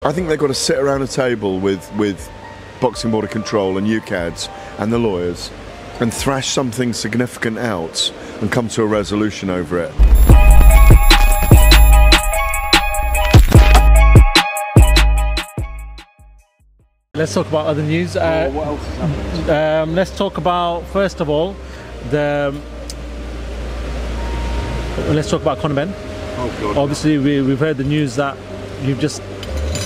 I think they've got to sit around a table with Boxing Board of Control and UKADs and the lawyers and thrash something significant out and come to a resolution over it. Let's talk about other news. What else is happening? Let's talk about, first of all, let's talk about Conor Benn. Oh God! Obviously, we've heard the news that you've just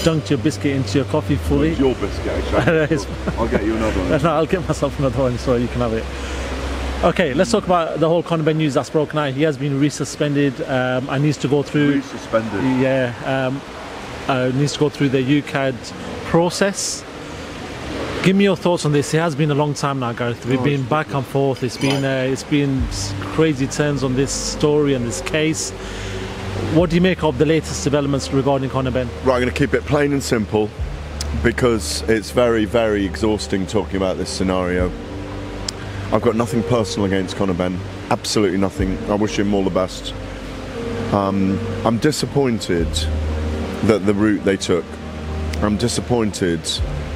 dunked your biscuit into your coffee fully. It's your biscuit, actually. I'll get you another one. No, I'll get myself another one so you can have it. Okay, let's talk about the whole Conor Benn news that's broken out. He has been resuspended and needs to go through. Resuspended? Yeah, needs to go through the UKAD process. Give me your thoughts on this. It has been a long time now, Gareth. We've been back and forth. It's been crazy turns on this story and this case. What do you make of the latest developments regarding Conor Benn? Right, I'm going to keep it plain and simple because it's very, very exhausting talking about this scenario. I've got nothing personal against Conor Benn. Absolutely nothing. I wish him all the best. I'm disappointed that the route they took. I'm disappointed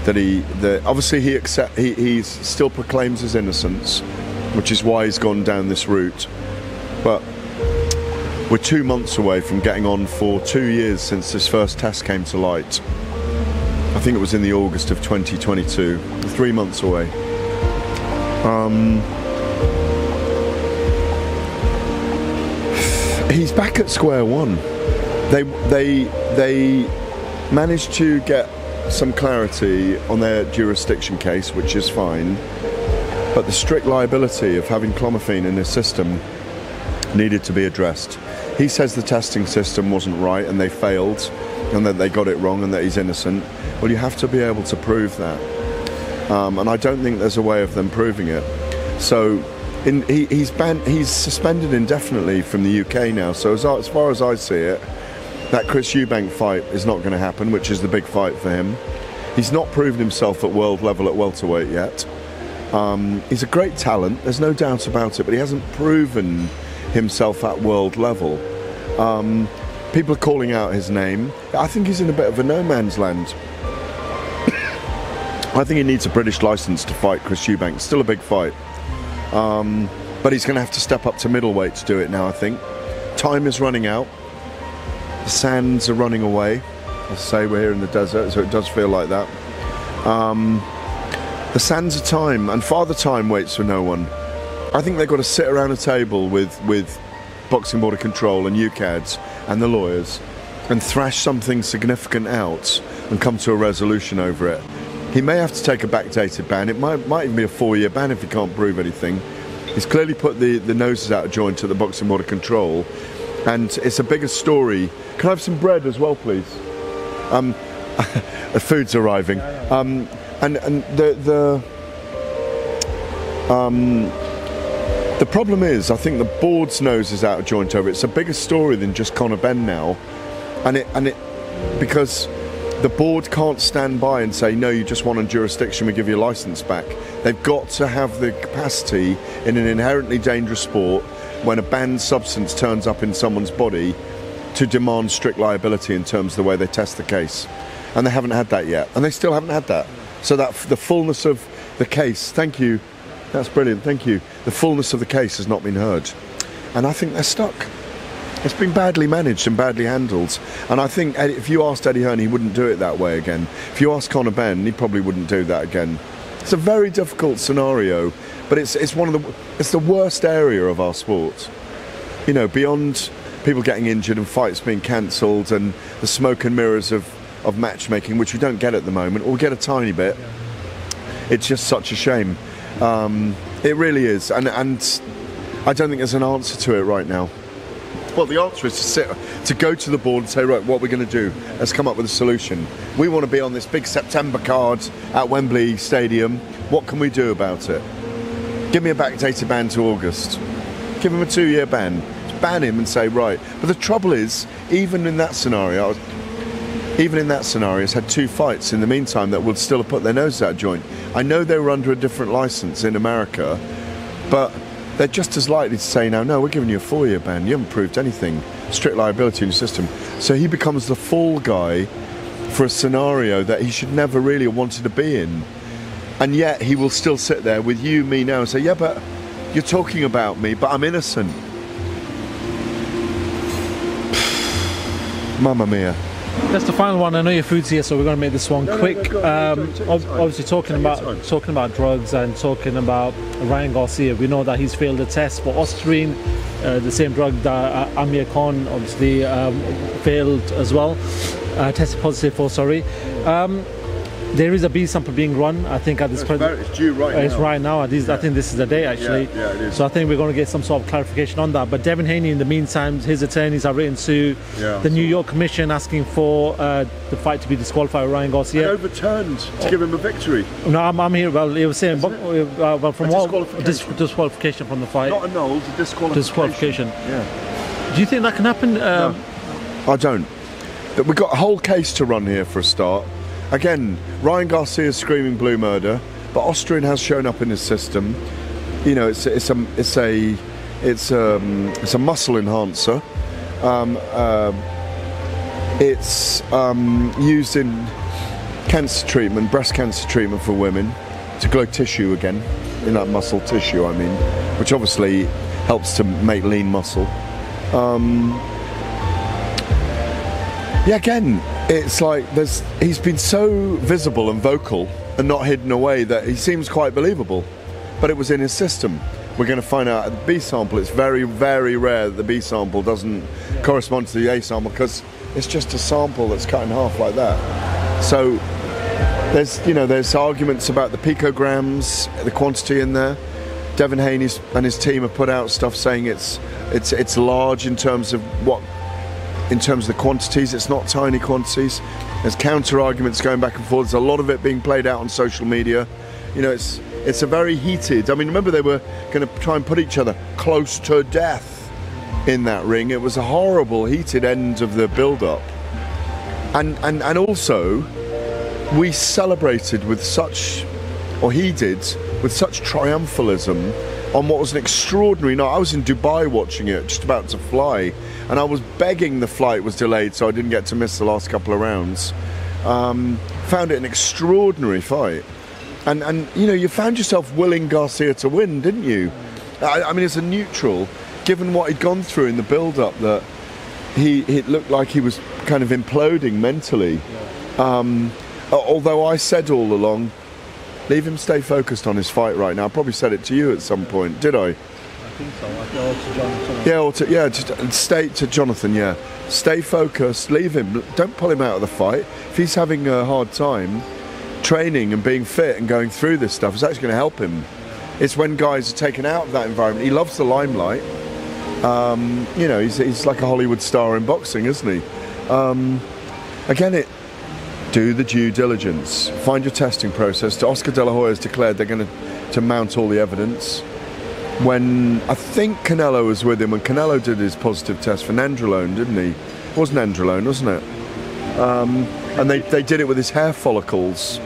that obviously he still proclaims his innocence, which is why he's gone down this route. But we're 2 months away from getting on for 2 years since this first test came to light. I think it was in the August of 2022. 3 months away. He's back at square one. They managed to get some clarity on their jurisdiction case, which is fine, but the strict liability of having clomiphene in his system needed to be addressed. He says the testing system wasn't right and they failed and that they got it wrong and that he's innocent. Well, you have to be able to prove that, and I don't think there's a way of them proving it. So he's suspended indefinitely from the UK now, so as far as I see it, that Chris Eubank fight is not going to happen, which is the big fight for him. He's not proven himself at world level at welterweight yet. He's a great talent, there's no doubt about it, but he hasn't proven himself at world level. People are calling out his name. I think he's in a bit of a no man's land. I think he needs a British licence to fight Chris Eubank. Still a big fight. But he's going to have to step up to middleweight to do it now, I think. Time is running out. The sands are running away. As I say, we're here in the desert, so it does feel like that. The sands of time, and Father Time waits for no one. I think they've got to sit around a table with Boxing Board of Control and UKADs and the lawyers and thrash something significant out and come to a resolution over it. He may have to take a backdated ban. It might even be a 4-year ban if he can't prove anything. He's clearly put the noses out of joint at the Boxing Board of Control, and it's a bigger story. Can I have some bread as well, please? The food's arriving. And the problem is, I think the board's nose is out of joint over it. It's a bigger story than just Conor Benn now, because the board can't stand by and say, no, you just won on jurisdiction, we give your licence back. They've got to have the capacity in an inherently dangerous sport, when a banned substance turns up in someone's body, to demand strict liability in terms of the way they test the case. And they haven't had that yet, and they still haven't had that. So that the fullness of the case, thank you, that's brilliant, thank you. The fullness of the case has not been heard. And I think they're stuck. It's been badly managed and badly handled. And I think if you asked Eddie Hearn, he wouldn't do it that way again. If you asked Conor Benn, he probably wouldn't do that again. It's a very difficult scenario, but it's the worst area of our sport. You know, beyond people getting injured and fights being cancelled and the smoke and mirrors of matchmaking, which we don't get at the moment, or we get a tiny bit. It's just such a shame. It really is, and I don't think there's an answer to it right now. Well, the answer is to go to the board and say, right, what are we going to do? Let's come up with a solution. We want to be on this big September card at Wembley Stadium. What can we do about it? Give me a backdated ban to August. Give him a 2-year ban. Just ban him and say, right. But the trouble is, even in that scenario, he's had 2 fights in the meantime that would still have put their noses out of joint. I know they were under a different licence in America, but they're just as likely to say now, no, we're giving you a 4-year ban. You haven't proved anything. Strict liability in the system. So he becomes the fall guy for a scenario that he should never really have wanted to be in. And yet he will still sit there with you, me now, and say, yeah, but you're talking about me, but I'm innocent. Mamma mia. That's the final one. I know your food's here, so we're going to make this one quick. Obviously, talking about drugs and talking about Ryan Garcia, we know that he's failed a test for Ostrine, the same drug that Amir Khan obviously failed as well, tested positive for. Sorry. There is a B sample being run, I think, at this point. It's due right now. It's right now. I think this is the day, actually. Yeah, it is. So I think we're going to get some sort of clarification on that. But Devin Haney, in the meantime, his attorneys have written to the New York Commission asking for the fight to be disqualified with Ryan Garcia. And overturned to give him a victory. No, I'm here. Well, he was saying, well, from what disqualification from the fight. Not annulled, a disqualification. Yeah. Do you think that can happen? No, I don't. We've got a whole case to run here for a start. Again, Ryan Garcia is screaming blue murder, but Ostrine has shown up in his system. You know, it's a muscle enhancer. It's used in cancer treatment, breast cancer treatment for women, to grow tissue again, in that muscle tissue, I mean, which obviously helps to make lean muscle. Yeah, again, it's like he's been so visible and vocal and not hidden away that he seems quite believable, but it was in his system. We're going to find out at the B sample. It's very, very rare that the B sample doesn't correspond to the A sample, because it's just a sample that's cut in half like that. So there's arguments about the picograms, the quantity in there. Devin Haney and his team have put out stuff saying it's large in terms of the quantities. It's not tiny quantities. There's counter arguments going back and forth. There's a lot of it being played out on social media. You know, it's a very heated. I mean, remember they were going to try and put each other close to death in that ring. It was a horrible, heated end of the build-up. And also, we celebrated with such, or he did, with such triumphalism on what was an extraordinary night. I was in Dubai watching it, just about to fly, and I was begging the flight was delayed so I didn't get to miss the last couple of rounds. Found it an extraordinary fight. And you know, you found yourself willing Garcia to win, didn't you? I mean, as a neutral, given what he'd gone through in the build-up, that it looked like he was kind of imploding mentally. Although I said all along, leave him stay focused on his fight right now. I probably said it to you at some point, did I? I think so. To Jonathan. Just stay to Jonathan. Yeah, stay focused. Leave him. Don't pull him out of the fight. If he's having a hard time, training and being fit and going through this stuff is actually going to help him. It's when guys are taken out of that environment. He loves the limelight. You know, he's like a Hollywood star in boxing, isn't he? Again, do the due diligence. Find your testing process. Oscar De La Hoya has declared they're going to mount all the evidence. When I think Canelo was with him, when Canelo did his positive test for nandrolone, didn't he? It was nandrolone, wasn't it? And they did it with his hair follicles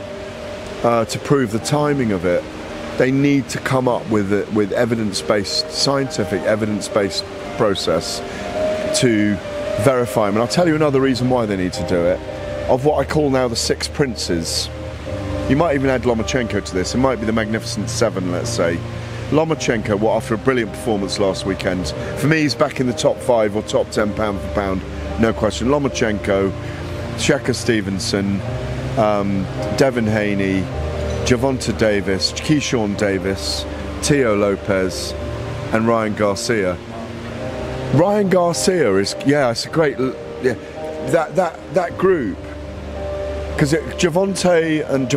to prove the timing of it. They need to come up with evidence-based, scientific evidence-based process to verify him. And I'll tell you another reason why they need to do it. Of what I call now the six princes. You might even add Lomachenko to this. It might be the Magnificent Seven, let's say. Lomachenko, after a brilliant performance last weekend, for me he's back in the top 5 or top 10 pound for pound, no question. Lomachenko, Shakur Stevenson, Devin Haney, Gervonta Davis, Keyshawn Davis, Teo Lopez, and Ryan Garcia. Ryan Garcia is, it's a great, that group, because Gervonta and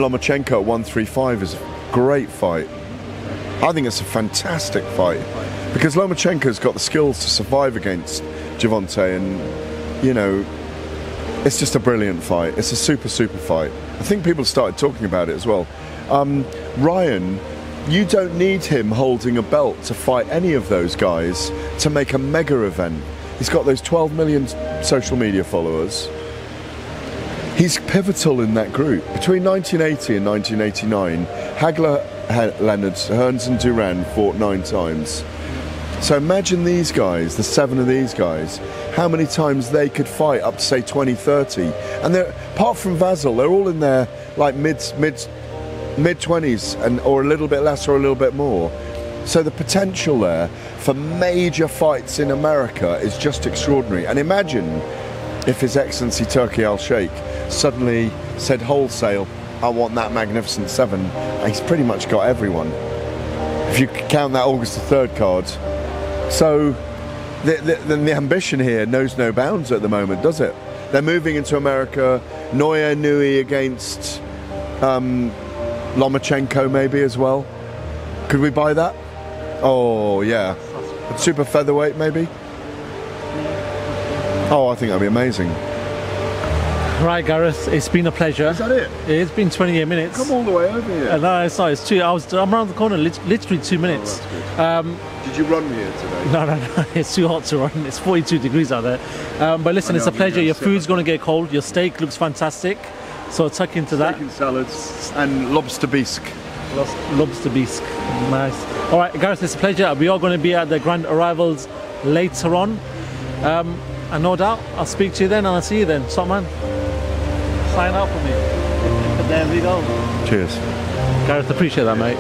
Lomachenko at 135 is a great fight. I think it's a fantastic fight because Lomachenko's got the skills to survive against Gervonta, and you know, it's just a brilliant fight. It's a super fight. I think people started talking about it as well. Ryan, you don't need him holding a belt to fight any of those guys to make a mega event. He's got those 12 million social media followers. He's pivotal in that group. Between 1980 and 1989, Hagler, Leonard, Hearns and Duran fought 9 times. So imagine these guys, the 7 of these guys, how many times they could fight up to say 20, 30. And they're, apart from Vasil, they're all in their like mid 20s and or a little bit less or a little bit more. So the potential there for major fights in America is just extraordinary. And imagine if His Excellency Turki Al-Sheikh suddenly said wholesale, I want that magnificent 7. And he's pretty much got everyone. If you count that August the 3rd card. So the ambition here knows no bounds at the moment, does it? They're moving into America. Noya Nui against Lomachenko maybe as well. Could we buy that? Oh yeah. Super featherweight maybe? Oh, I think that'd be amazing. Right, Gareth, it's been a pleasure. Is that it? It's been 28 minutes. Come all the way over here. No, it's not. It's 2. I'm around the corner, literally 2 minutes. Oh, did you run here today? No. It's too hot to run. It's 42 degrees out there. But listen, it's a pleasure. Your food's going to get cold. Your steak looks fantastic. So tuck into that. Steak and salads and lobster bisque. Lobster bisque. Nice. All right, Gareth, it's a pleasure. We are going to be at the grand arrivals later on. And no doubt, I'll speak to you then and I'll see you then. Top man. Sign up for me. There we go. Cheers. Gareth, appreciate that, mate.